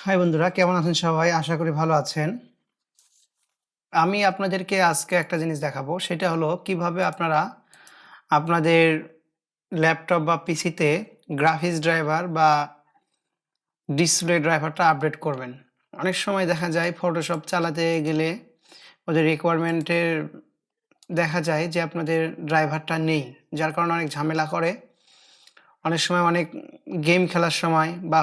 High বন্ধুরা, কেমন আছেন সবাই? আশা করি ভালো আছেন। আমি আপনাদেরকে আজকে একটা জিনিস দেখাবো। সেটা হলো কিভাবে আপনারা আপনাদের ল্যাপটপ বা পিসিতে গ্রাফিক্স ড্রাইভার বা ডিসপ্লে ড্রাইভারটা আপডেট করবেন। অনেক সময় দেখা যায় ফটোশপ চালাতে গেলে ওদের রিকোয়ারমেন্টের দেখা যায় যে আপনাদের ড্রাইভারটা নেই। যার কারণে অনেক ঝামেলা করে। অনেক সময় অনেক গেম খেলার সময় বা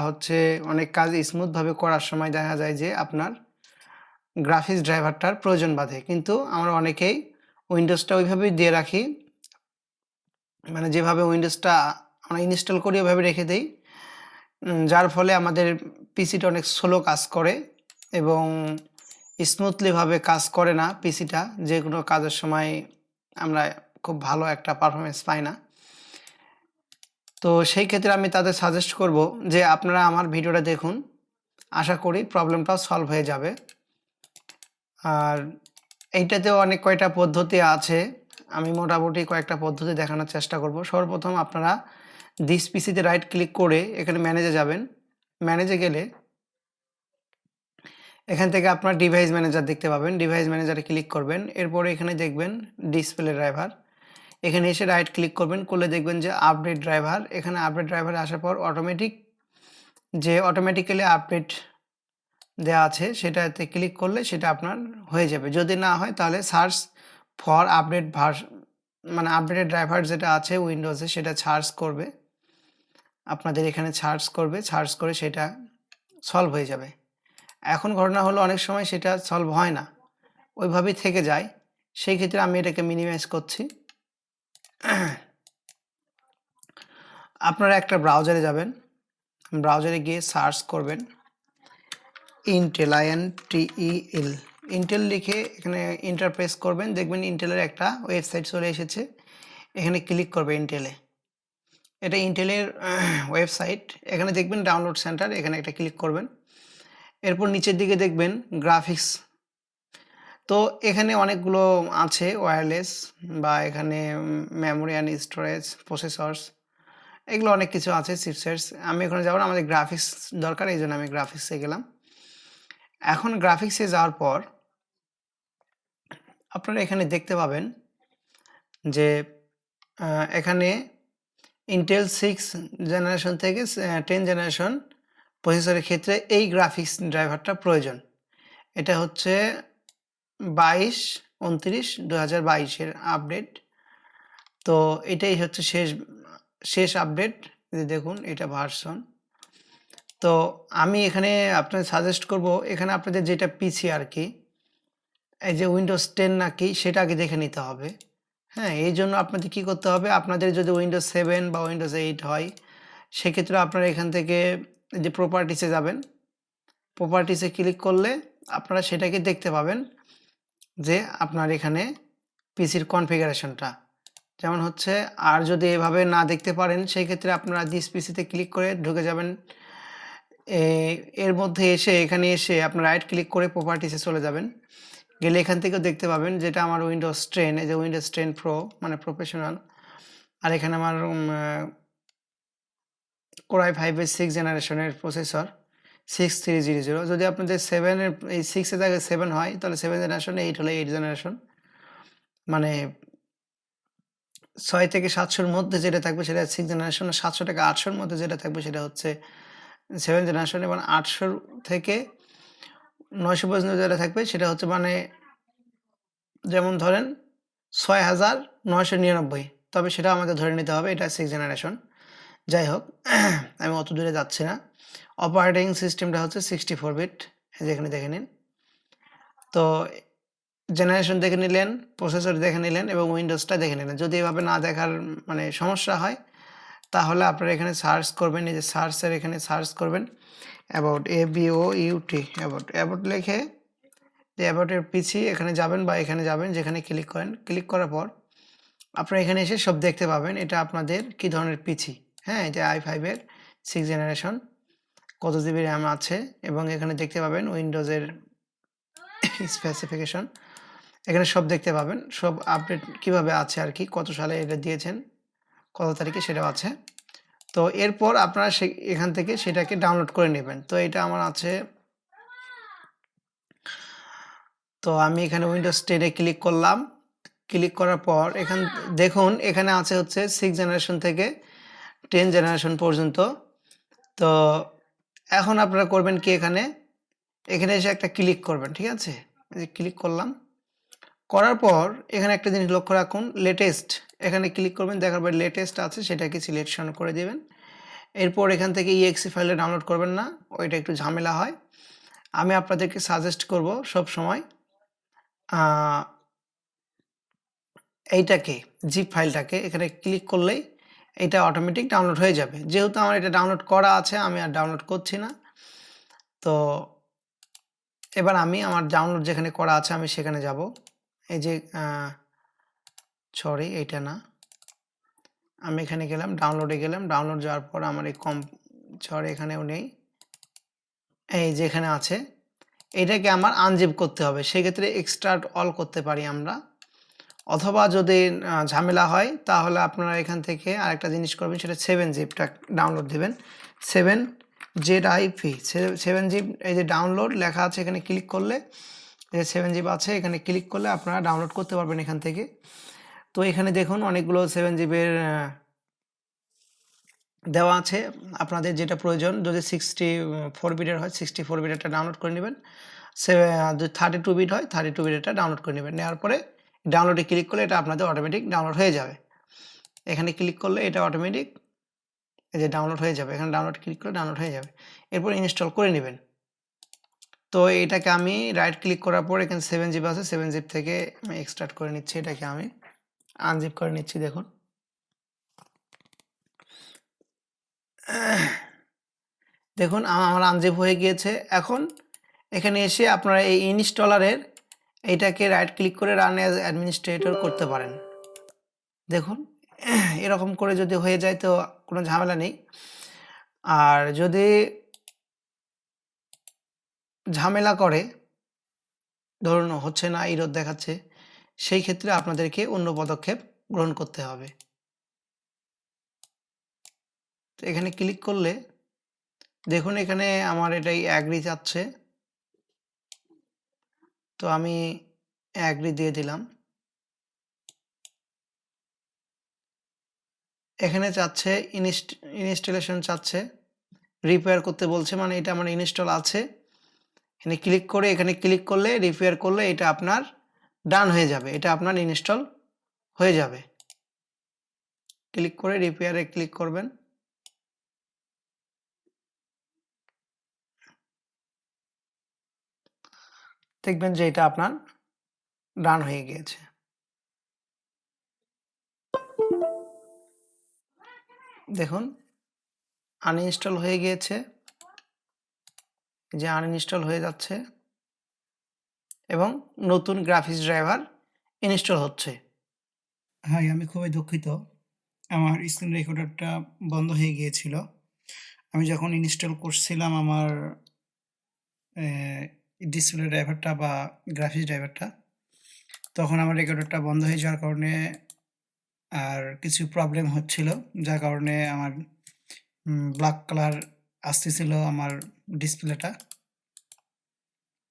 অনেক কাজ স্মুথভাবে করার সময় দেখা যায় যে আপনার গ্রাফিক্স ড্রাইভারটার প্রয়োজন বাধে। কিন্তু আমরা অনেকেই উইন্ডোজটা ওইভাবেই দিয়ে রাখি। মানে যেভাবে উইন্ডোজটা আমরা ইনস্টল করি ওইভাবে রেখে দেই। যার ফলে আমাদের পিসিটা অনেক স্লো কাজ করে এবং স্মুথলিভাবে কাজ করে না পিসিটা। যেকোনো কাজের সময় আমরা খুব ভালো একটা পারফরম্যান্স পাই না। তো সেই ক্ষেত্রে আমি তাদের সাজেস্ট করব যে আপনারা আমার ভিডিওটা দেখুন। আশা করি প্রবলেমটাও সলভ হয়ে যাবে। আর এইটাতেও অনেক কয়টা পদ্ধতি আছে। আমি মোটামুটি কয়েকটা পদ্ধতি দেখানোর চেষ্টা করব। সর্বপ্রথম আপনারা দিস পিসিতে রাইট ক্লিক করে এখানে ম্যানেজে যাবেন। ম্যানেজে গেলে এখান থেকে আপনার ডিভাইস ম্যানেজার দেখতে পাবেন। ডিভাইস ম্যানেজারে ক্লিক করবেন। এরপরে এখানে দেখবেন ডিসপ্লে ড্রাইভার। এখানে এসে রাইট ক্লিক করবেন, করলে দেখবেন যে আপডেট ড্রাইভার। এখানে আপডেট ড্রাইভারে আসার পর অটোমেটিক্যালি আপডেট দেওয়া আছে সেটাতে ক্লিক করলে সেটা আপনার হয়ে যাবে। যদি না হয় তাহলে সার্চ ফর আপডেট মানে আপডেটেড ড্রাইভার যেটা আছে উইন্ডোজে সেটা সার্চ করবে। আপনাদের এখানে সার্চ করে সেটা সলভ হয়ে যাবে। এখন ঘটনা হলো অনেক সময় সেটা সলভ হয় না, ওইভাবেই থেকে যায়। সেই ক্ষেত্রে আমি এটাকে মিনিমাইজ করছি। আপনারা একটা ব্রাউজারে যাবেন, ব্রাউজারে গিয়ে সার্চ করবেন ইন্টেল INTEL ইন্টেল লিখে এখানে এন্টার প্রেস করবেন। দেখবেন ইন্টেলের একটা ওয়েবসাইট চলে এসেছে। এখানে ক্লিক করবে ইন্টেলে। এটা ইন্টেলের ওয়েবসাইট। এখানে দেখবেন ডাউনলোড সেন্টার, এখানে একটা ক্লিক করবেন। এরপর নিচের দিকে দেখবেন গ্রাফিক্স। তো এখানে অনেকগুলো আছে ওয়্যারলেস বা এখানে মেমোরি অ্যান্ড স্টোরেজ, প্রসেসরস, এগুলো অনেক কিছু আছে, চিপসেটস। আমি এখানে যাব না, আমাদের গ্রাফিক্স দরকার, এই জন্য আমি গ্রাফিক্সে গেলাম। এখন গ্রাফিক্সে যাওয়ার পর আপনারা এখানে দেখতে পাবেন যে এখানে ইন্টেল 6 জেনারেশন থেকে 10 জেনারেশন প্রসেসরের ক্ষেত্রে এই গ্রাফিক্স ড্রাইভারটা প্রয়োজন। এটা হচ্ছে 22/29/2022 আপডেট। তো এটাই হচ্ছে শেষ আপডেট। দেখুন এটা ভার্সন। তো আমি এখানে আপনাদের সাজেস্ট করব, এখানে আপনাদের যেটা পিসি আর কি, এই যে উইন্ডোজ 10 নাকি সেটা আগে দেখে নিতে হবে। হ্যাঁ, এই জন্য আপনাদের কি করতে হবে, আপনাদের যদি উইন্ডোজ 7 বা উইন্ডোজ 8 হয় সেক্ষেত্রে আপনারা এখান থেকে যে প্রপার্টিসে যাবেন। প্রপার্টিসে ক্লিক করলে আপনারা সেটাকে দেখতে পাবেন যে আপনার এখানে পিসির কনফিগারেশনটা যেমন হচ্ছে। আর যদি এভাবে না দেখতে পারেন সেই ক্ষেত্রে আপনারা দিস পিসিতে ক্লিক করে ঢুকে যাবেন। এর মধ্যে এখানে এসে আপনারা রাইট ক্লিক করে প্রপার্টিসে চলে যাবেন। গেলে এখান থেকেও দেখতে পাবেন যেটা আমার উইন্ডোজ 10, এই যে উইন্ডোজ 10 প্রো মানে প্রফেশনাল। আর এখানে আমার Core i5 এর 6 জেনারেশনের প্রসেসর 6300। যদি আপনাদের 7 এর এই 6 এর জায়গায় 7 হয় তাহলে 7 জেনারেশন, 8 হলে 8 জেনারেশন। মানে 6 থেকে 700 এর মধ্যে যেটা থাকবে সেটা 6 জেনারেশন, 700 থেকে 800 এর মধ্যে যেটা থাকবে সেটা হচ্ছে 7 জেনারেশন, এবং 800 থেকে 900 পর্যন্ত যেটা থাকবে সেটা হচ্ছে মানে যেমন ধরেন 6999, তবে সেটা আমাদের ধরে নিতে হবে এটা 6 জেনারেশন। যাই হোক, আমি অত দূরে যাচ্ছি না। অপারেটিং সিস্টেমটা হচ্ছে 64 বিট, যেখানে দেখে নিন। তো জেনারেশন দেখে নিলেন, প্রসেসর দেখে নিলেন এবং উইন্ডোজটা দেখে নিলেন। যদি এভাবে না দেখার মানে সমস্যা হয় তাহলে আপনারা এখানে সার্চ করবেন, এই যে সার্চের এখানে সার্চ করবেন অ্যাবাউট, ABOUT, অ্যাবাউট লিখে যে অ্যাবাউটের পিছিয়ে এখানে যাবেন বা এখানে যাবেন, যেখানে ক্লিক করেন। ক্লিক করার পর আপনারা এখানে এসে সব দেখতে পাবেন এটা আপনাদের কি ধরনের পিসি। হ্যাঁ, এটা i5 এর 6 জেনারেশন, কত জিবি র্যাম আছে, এবং এখানে দেখতে পাবেন উইন্ডোজের স্পেসিফিকেশন। এখানে সব দেখতে পাবেন, সব আপডেট কিভাবে আছে আর কি, কত সালে এটা দিয়েছেন, কত তারিখে সেটাও আছে। তো এরপর আপনারা এখান থেকে সেটাকে ডাউনলোড করে নেবেন। তো এটা আমার আছে। তো আমি এখানে উইন্ডোজ 10 এ ক্লিক করলাম। ক্লিক করার পর দেখুন এখানে আছে হচ্ছে 6 জেনারেশন থেকে 10 জেনারেশন পর্যন্ত। তো এখন আপনারা করবেন কি, এখানে এসে একটা ক্লিক করবেন, ঠিক আছে? এই যে ক্লিক করলাম। করার পর এখানে একটা জিনিস লক্ষ্য রাখুন, লেটেস্ট এখানে ক্লিক করবেন, দেখার পর লেটেস্ট আছে সেটাকে সিলেকশন করে দিবেন। এরপর এখান থেকে exe ফাইলে ডাউনলোড করবেন না, ওইটা একটু ঝামেলা হয়। আমি আপনাদেরকে সাজেস্ট করব সব সময় এইটাকে, জিপ ফাইলটাকে এখানে ক্লিক করলেই এটা অটোমেটিক ডাউনলোড হয়ে যাবে। যেহেতু আমার এটা ডাউনলোড করা আছে, আমি আর ডাউনলোড করছি না। তো এবার আমি আমার ডাউনলোড যেখানে করা আছে আমি সেখানে যাব। এই যে সরি, এইটা না, আমি এখানে গেলাম, ডাউনলোডে গেলাম। ডাউনলোড যাওয়ার পর আমার এই সরি এখানেও নেই, এই যে এখানে আছে। এটাকে আমার আনজিপ করতে হবে, সেক্ষেত্রে এক্সট্রাক্ট অল করতে পারি আমরা। অথবা যদি ঝামেলা হয় তাহলে আপনারা এখান থেকে আরেকটা জিনিস করবেন, সেটা 7zipটা ডাউনলোড দেবেন। 7zip 7zip, এই যে ডাউনলোড লেখা আছে এখানে ক্লিক করলে, এই যে 7zip আছে এখানে ক্লিক করলে আপনারা ডাউনলোড করতে পারবেন এখান থেকে। তো এখানে দেখুন অনেকগুলো 7zipের দেওয়া আছে, আপনাদের যেটা প্রয়োজন। যদি 64 বিটের হয় 64 বিটেরটা ডাউনলোড করে নেবেন, যদি 32 বিট হয় 32 বিটেরটা ডাউনলোড করে নেবেন। নেওয়ার পরে ডাউনলোডে ক্লিক করলে এটা আপনাদের অটোমেটিক ডাউনলোড হয়ে যাবে। এখানে ক্লিক করলে এটা অটোমেটিক এই যে ডাউনলোড হয়ে যাবে, এখানে ডাউনলোড ক্লিক করে ডাউনলোড হয়ে যাবে। এরপর ইনস্টল করে নেবেন। তো এটাকে আমি রাইট ক্লিক করার পর এখানে 7zip আছে, 7zip থেকে আমি এক্সট্রাক্ট করে নিচ্ছি, এটাকে আমি আনজিপ করে নিচ্ছি। দেখুন দেখুন আমার আনজিপ হয়ে গিয়েছে। এখন এখানে এসে আপনারা এই ইনস্টলারের এইটাকে রাইট ক্লিক করে রান অ্যাজ অ্যাডমিনিস্ট্রেটর করতে পারেন। দেখুন এরকম করে যদি হয়ে যায় তো কোনো ঝামেলা নেই। আর যদি ঝামেলা করে, ধরুন হচ্ছে না, এরর দেখাচ্ছে, সেই ক্ষেত্রে আপনাদেরকে অন্য পদক্ষেপ গ্রহণ করতে হবে। তো এখানে ক্লিক করলে দেখুন এখানে আমার এটাই অ্যাগ্রি চাচ্ছে, তো আমি অ্যাগ্রি দিয়ে দিলাম। এখানে চাচ্ছে ইনস্টলেশন চাচ্ছে, রিপেয়ার করতে বলছে, মানে এটা আমার ইনস্টল আছে। এখানে ক্লিক করলে রিপেয়ার করলে এটা আপনার ডান হয়ে যাবে, এটা আপনার ইনস্টল হয়ে যাবে। ক্লিক করে রিপেয়ারে ক্লিক করবেন। দেখবেন যে এটা আপনার ডান হয়ে গিয়েছে। দেখুন আনইনস্টল হয়ে গিয়েছে, যে আনইনস্টল হয়ে যাচ্ছে এবং নতুন গ্রাফিক্স ড্রাইভার ইনস্টল হচ্ছে। হ্যাঁ, আমি খুবই দুঃখিত, আমার স্ক্রিন রেকর্ডারটা বন্ধ হয়ে গিয়েছিল। আমি যখন ইনস্টল করছিলাম আমার ডিসপ্লে ড্রাইভারটা বা গ্রাফিক্স ড্রাইভারটা, তখন আমার রেকর্ডারটা বন্ধ হয়ে যাওয়ার কারণে আর কিছু প্রবলেম হচ্ছিল, যার কারণে আমার ব্ল্যাক কালার আসতেছিল আমার ডিসপ্লেটা,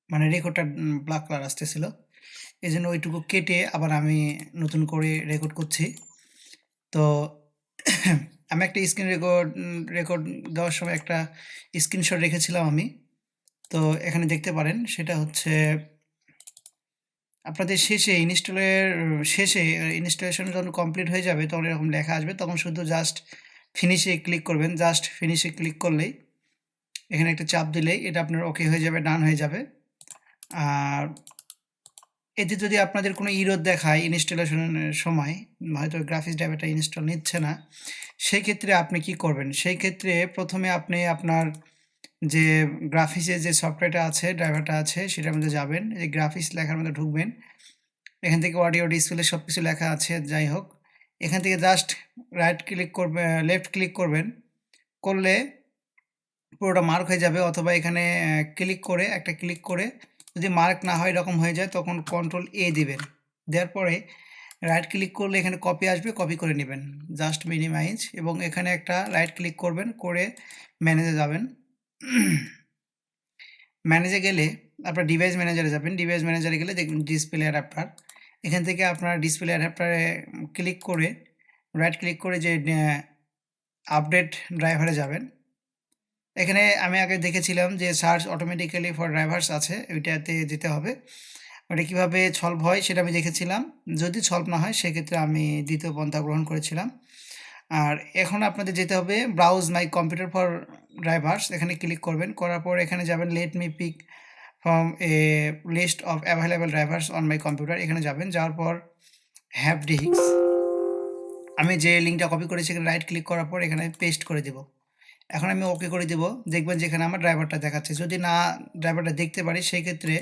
মানে রেকর্ডটা ব্ল্যাক কালার আসতেছিল। এই জন্য ওইটুকু কেটে আবার আমি নতুন করে রেকর্ড করছি। তো আমি একটা স্ক্রিন রেকর্ড দেওয়ার সময় একটা স্ক্রিনশট রেখেছিলাম আমি। তো এখানে দেখতে পারেন, সেটা হচ্ছে আপনাদের শেষে ইনস্টলেশন যখন কমপ্লিট হয়ে যাবে তখন এরকম লেখা আসবে, তখন শুধু জাস্ট ফিনিশে ক্লিক করবেন। জাস্ট ফিনিশে ক্লিক করলেই, এখানে একটা চাপ দিলেই এটা আপনার ওকে হয়ে যাবে, ডান হয়ে যাবে। আর এতে যদি আপনাদের কোনো ইরর দেখায় ইনস্টলেশনের সময়, হয়তো গ্রাফিক্স ড্রাইভারটা ইনস্টল নিচ্ছে না, সেই ক্ষেত্রে আপনি কি করবেন? সেই ক্ষেত্রে প্রথমে আপনি আপনার যে গ্রাফিক্সের যে সফটওয়্যারটা আছে, ড্রাইভারটা আছে, সেটার মধ্যে যাবেন, এই গ্রাফিক্স লেখার মধ্যে ঢুকবেন। এখান থেকে অডিও ডিসপ্লে সব কিছু লেখা আছে, যাই হোক, এখান থেকে জাস্ট রাইট ক্লিক করবেন, লেফট ক্লিক করবেন, করলে পুরোটা মার্ক হয়ে যাবে। অথবা এখানে একটা ক্লিক করে যদি মার্ক না হয়, এরকম হয়ে যায়, তখন কন্ট্রোল এ দিবেন। দেওয়ার পরে রাইট ক্লিক করলে এখানে কপি আসবে, কপি করে নেবেন, জাস্ট মিনিমাইজ, এবং এখানে একটা রাইট ক্লিক করবেন, করে ম্যানেজে যাবেন। ম্যানেজে গেলে আপনার ডিভাইস ম্যানেজারে যাবেন, ডিভাইস ম্যানেজারে গেলে দেখবেন ডিসপ্লে অ্যাডাপ্টার। এখান থেকে আপনার ডিসপ্লে অ্যাডাপ্টারে ক্লিক করে রাইট ক্লিক করে যে আপডেট ড্রাইভারে যাবেন। এখানে আমি আগে দেখেছিলাম যে সার্চ অটোমেটিক্যালি ফর ড্রাইভার্স আছে, ওইটাতে যেতে হবে। ওটা কীভাবে সলভ হয় সেটা আমি দেখেছিলাম। যদি সলভ না হয় সেক্ষেত্রে আমি দ্বিতীয় পন্থা গ্রহণ করেছিলাম। আর এখন আপনাদের যেতে হবে browse my computer for drivers, এখানে ক্লিক করবেন, করার পর এখানে যাবেন let me pick from a list of available drivers on my computer, এখানে যাবেন। যাওয়ার পর হ্যাভ ডিস্ক, আমি যে লিঙ্কটা কপি করেছি এখানে রাইট ক্লিক করার পর এখানে পেস্ট করে দেব। এখন আমি ওকে করে দেব, দেখবেন যে এখানে আমার ড্রাইভারটা দেখাচ্ছে। যদি না ড্রাইভারটা দেখতে পারি সেই ক্ষেত্রে,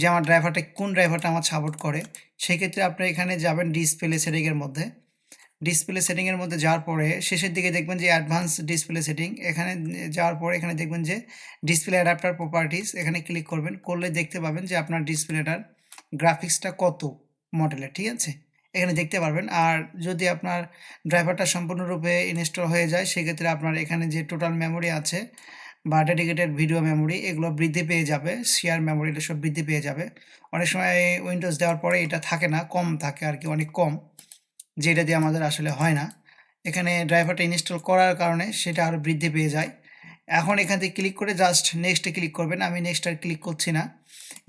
যে আমার ড্রাইভারটা কোন ড্রাইভারটা আমার সাপোর্ট করে, সেই ক্ষেত্রে আপনি এখানে যাবেন ডিসপ্লে সেটিংয়ের মধ্যে। ডিসপ্লে সেটিংয়ের মধ্যে যাওয়ার পরে শেষের দিকে দেখবেন যে অ্যাডভান্স ডিসপ্লে সেটিং, এখানে যাওয়ার পরে এখানে দেখবেন যে ডিসপ্লে অ্যাডাপ্টার প্রপার্টিস, এখানে ক্লিক করবেন, করলে দেখতে পাবেন যে আপনার ডিসপ্লেটার গ্রাফিক্সটা কত মডেলের, ঠিক আছে, এখানে দেখতে পারবেন। আর যদি আপনার ড্রাইভারটা সম্পূর্ণরূপে ইনস্টল হয়ে যায় সেক্ষেত্রে আপনার এখানে যে টোটাল মেমোরি আছে বা ডেডিকেটেড ভিডিও মেমোরি এগুলো বৃদ্ধি পেয়ে যাবে, শেয়ার মেমোরি এটা সব বৃদ্ধি পেয়ে যাবে। অনেক সময় উইন্ডোজ দেওয়ার পরে এটা থাকে না, কম থাকে আর কি, অনেক কম, যেটা দিয়ে আমাদের আসলে হয় না। এখানে ড্রাইভারটা ইনস্টল করার কারণে সেটা আরও বৃদ্ধি পেয়ে যায়। এখন এখান থেকে ক্লিক করে জাস্ট নেক্সটে ক্লিক করবেন, আমি নেক্সট আর ক্লিক করছি না।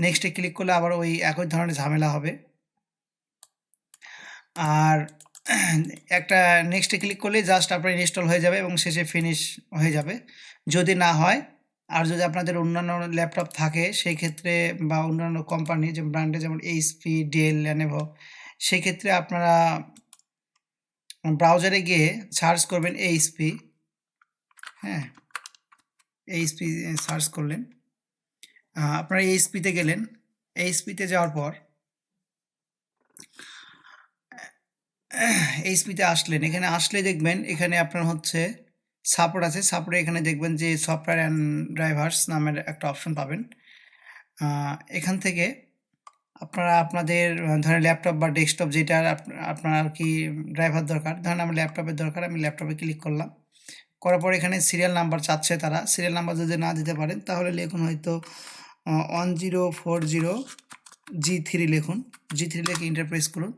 নেক্সটে ক্লিক করলে আবার ওই একই ধরনের ঝামেলা হবে। আর একটা নেক্সটে ক্লিক করলে জাস্ট আপনার ইনস্টল হয়ে যাবে এবং শেষে ফিনিশ হয়ে যাবে। যদি না হয়, আর যদি আপনাদের অন্যান্য ল্যাপটপ থাকে সেই ক্ষেত্রে, বা অন্যান্য কোম্পানি যে ব্র্যান্ডে যেমন এইচপি, ডেল, লেনোভো, সেক্ষেত্রে আপনারা ব্রাউজারে গিয়ে সার্চ করবেন এইচপি, হ্যাঁ, এইচপি সার্চ করলেন, আপনারা এইচপিতে গেলেন। এইচপিতে যাওয়ার পর এইচপিতে আসলেন, এখানে আসলে দেখবেন এখানে আপনার হচ্ছে সাপোর্ট আছে, সাপোর্টে এখানে দেখবেন যে সফটওয়্যার অ্যান্ড ড্রাইভার্স নামের একটা অপশন পাবেন। এখান থেকে আপনারা আপনাদের ধরেন ল্যাপটপ বা ডেস্কটপ যেটা আপনার আর কি ড্রাইভার দরকার, ধরেন আমার ল্যাপটপের দরকার, আমি ল্যাপটপে ক্লিক করলাম, করার পর এখানে সিরিয়াল নাম্বার চাচ্ছে তারা। সিরিয়াল নাম্বার যদি না দিতে পারেন তাহলে লিখুন হয়তো 1040G3 লিখুন, G3 লিখে ইন্টার প্রেস করুন,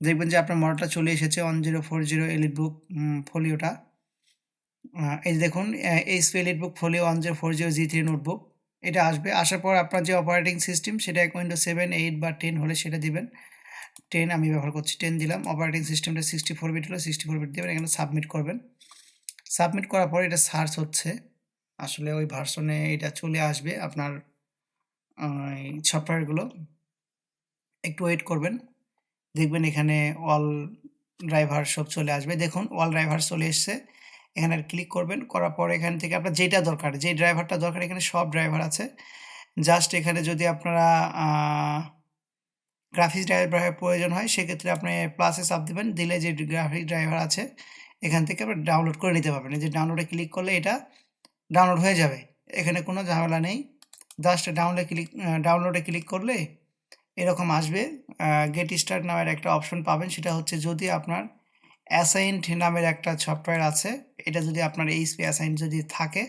দেখবেন যে আপনার মডেলটা চলে এসেছে 1040 এলিটবুক ফোলিওটা। এই দেখুন HP EliteBook folio 1040G3 notebook, এটা আসবে। আসার পর আপনার যে অপারেটিং সিস্টেম সেটা উইন্ডোজ 7, 8 বা 10 হলে সেটা দিবেন। 10 আমি ব্যবহার করছি, 10 দিলাম। অপারেটিং সিস্টেমটা 64 বিট হলে 64 বিট দেবেন, এখানে সাবমিট করবেন। সাবমিট করার পর এটা সার্চ হচ্ছে, আসলে ওই ভার্সনে এটা চলে আসবে আপনার সফটওয়্যারগুলো, একটু ওয়েট করবেন, দেখবেন এখানে অল ড্রাইভার সব চলে আসবে। দেখুন অল ড্রাইভার চলে এসছে, এখানে ক্লিক করবেন, করার পর এখান থেকে আপনার যেটা দরকার, যে ড্রাইভারটা দরকার এখানে সব ড্রাইভার আছে। জাস্ট এখানে যদি আপনারা গ্রাফিক্স ড্রাইভারের প্রয়োজন হয় সেক্ষেত্রে আপনি প্লাসে চাপ দেবেন, দিলে যে গ্রাফিক্স ড্রাইভার আছে এখান থেকে আপনি ডাউনলোড করে নিতে পারবেন। এই যে ডাউনলোডে ক্লিক করলে এটা ডাউনলোড হয়ে যাবে, এখানে কোনো ঝামেলা নেই। জাস্ট ডাউনলোডে ক্লিক করলে এরকম আসবে। গেট স্টার্ট নামের একটা অপশন পাবেন, সেটা হচ্ছে যদি আপনার অ্যাসাইন্ড নামের একটা সফটওয়্যার আছে, এটা যদি আপনার এইচপি অ্যাসাইন্ড যদি থাকে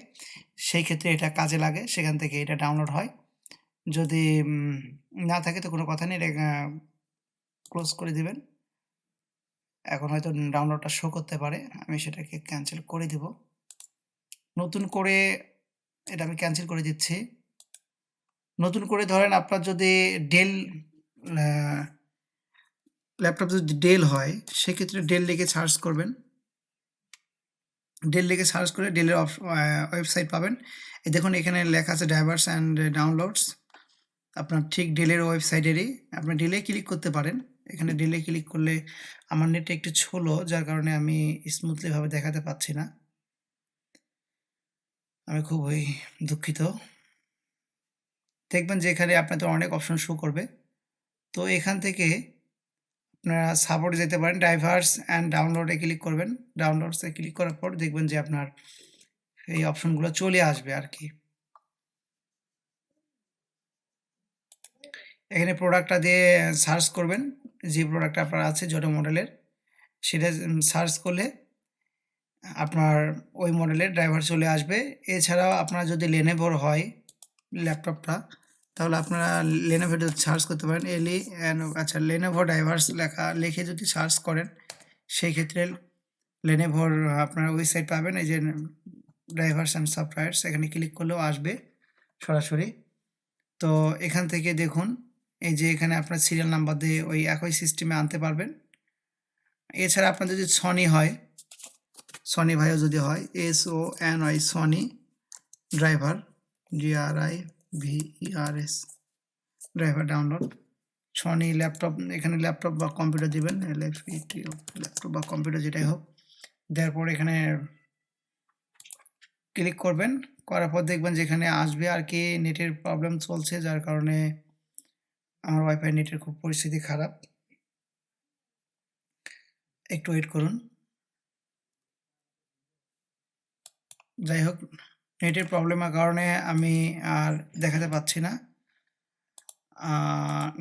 সেই ক্ষেত্রে এটা কাজে লাগে, সেখান থেকে এটা ডাউনলোড হয়। যদি না থাকে তো কোনো কথা নেই, এটা ক্লোজ করে দিবেন। এখন হয়তো ডাউনলোডটা শো করতে পারে, আমি সেটাকে ক্যান্সেল করে দিব। নতুন করে এটা আমি ক্যান্সেল করে দিচ্ছি। নতুন করে ধরেন আপনার যদি ডেল ল্যাপটপ যদি ডেল হয় সেক্ষেত্রে ডেল লিখে সার্চ করবেন। ডেল লিখে সার্চ করে ডেলের ওয়েবসাইট পাবেন। এই দেখুন এখানে লেখা আছে ড্রাইভার্স অ্যান্ড ডাউনলোডস, আপনার ঠিক ডেলের ওয়েবসাইটেরই, আপনি ডেলে ক্লিক করতে পারেন। এখানে ডেলে ক্লিক করলে আমার নেটটা একটু ছোলো, যার কারণে আমি স্মুথলিভাবে দেখাতে পাচ্ছি না, আমি খুবই দুঃখিত। দেখবেন যে এখানে আপনাদের অনেক অপশন শো করবে, তো এখান থেকে আপনারা সাপোর্টে যেতে পারেন, ড্রাইভার্স অ্যান্ড ডাউনলোডে ক্লিক করবেন। ডাউনলোডসে ক্লিক করার পর দেখবেন যে আপনার এই অপশনগুলো চলে আসবে আর কি। এখানে প্রোডাক্টটা দিয়ে সার্চ করবেন, যে প্রোডাক্ট আপনার আছে যত মডেলের সেটা সার্চ করলে আপনার ওই মডেলের ড্রাইভার চলে আসবে। এছাড়াও আপনার যদি লেনোভোর হয় ল্যাপটপটা তাহলে আপনারা লেনোভোতে সার্চ করতে পারেন আচ্ছা লেনোভো ড্রাইভার্স লিখে যদি সার্চ করেন সেই ক্ষেত্রে লেনোভোর আপনারা ওয়েবসাইট পাবেন। এই যে ড্রাইভার্স অ্যান্ড সফটওয়্যারস এখানে ক্লিক করলেও আসবে সরাসরি। তো এখান থেকে দেখুন এই যে এখানে আপনার সিরিয়াল নাম্বার দিয়ে ওই একই সিস্টেমে আনতে পারবেন। এছাড়া আপনার যদি সনি হয়, সনি ভাইও যদি হয়, SONY Sony driver DRIVERS driver download Sony laptop, এখানে ল্যাপটপ বা কম্পিউটার দিবেন, ল্যাপটপ বা কম্পিউটার যেটাই হোক, দেওয়ার পর এখানে ক্লিক করবেন। করার পর দেখবেন যেখানে আসবে আর কি নেটের প্রবলেম চলছে, যার কারণে আমার ওয়াইফাই নেটের খুব পরিস্থিতি খারাপ, একটু ওয়েট করুন। যাই হোক, নেটের প্রবলেমের কারণে আমি আর দেখাতে পাচ্ছি না।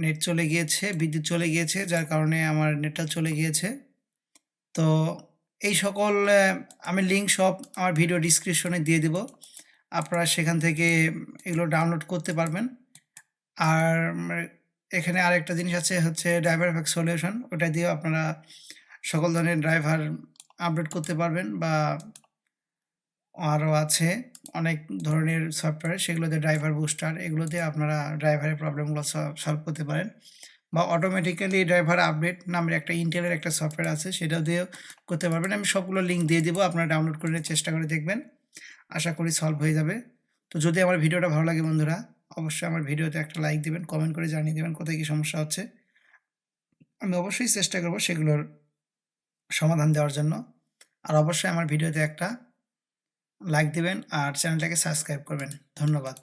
নেট চলে গিয়েছে, বিদ্যুৎ চলে গিয়েছে, যার কারণে আমার নেটটা চলে গিয়েছে। তো এই সকল আমি লিঙ্ক সব আমার ভিডিও ডিসক্রিপশনে দিয়ে দিব, আপনারা সেখান থেকে এগুলো ডাউনলোড করতে পারবেন। আর এখানে আরেকটা জিনিস আছে হচ্ছে ড্রাইভার ব্যাক সলিউশন, ওটা দিয়েও আপনারা সকল ধরনের ড্রাইভার আপডেট করতে পারবেন, বা আরও আছে অনেক ধরনের সফটওয়্যার, সেগুলোতে ড্রাইভার বুস্টার, এগুলো দিয়ে আপনারা ড্রাইভারের প্রবলেমগুলো সলভ করতে পারেন। বা অটোমেটিক্যালি ড্রাইভার আপডেট নামের একটা ইন্টেলের একটা সফটওয়্যার আছে, সেটাও দিয়েও করতে পারবেন। আমি সবগুলো লিঙ্ক দিয়ে দেবো, আপনারা ডাউনলোড করে চেষ্টা করে দেখবেন, আশা করি সলভ হয়ে যাবে। তো যদি আমার ভিডিওটা ভালো লাগে বন্ধুরা, অবশ্যই আমার ভিডিওতে একটা লাইক দিবেন, কমেন্ট করে জানিয়ে দেবেন কোথায় কী সমস্যা হচ্ছে। আমি অবশ্যই চেষ্টা করব সেগুলোর সমাধান দেওয়ার জন্য। আর অবশ্যই আমার ভিডিওতে একটা লাইক দিবেন আর চ্যানেলটাকে সাবস্ক্রাইব করবেন। ধন্যবাদ।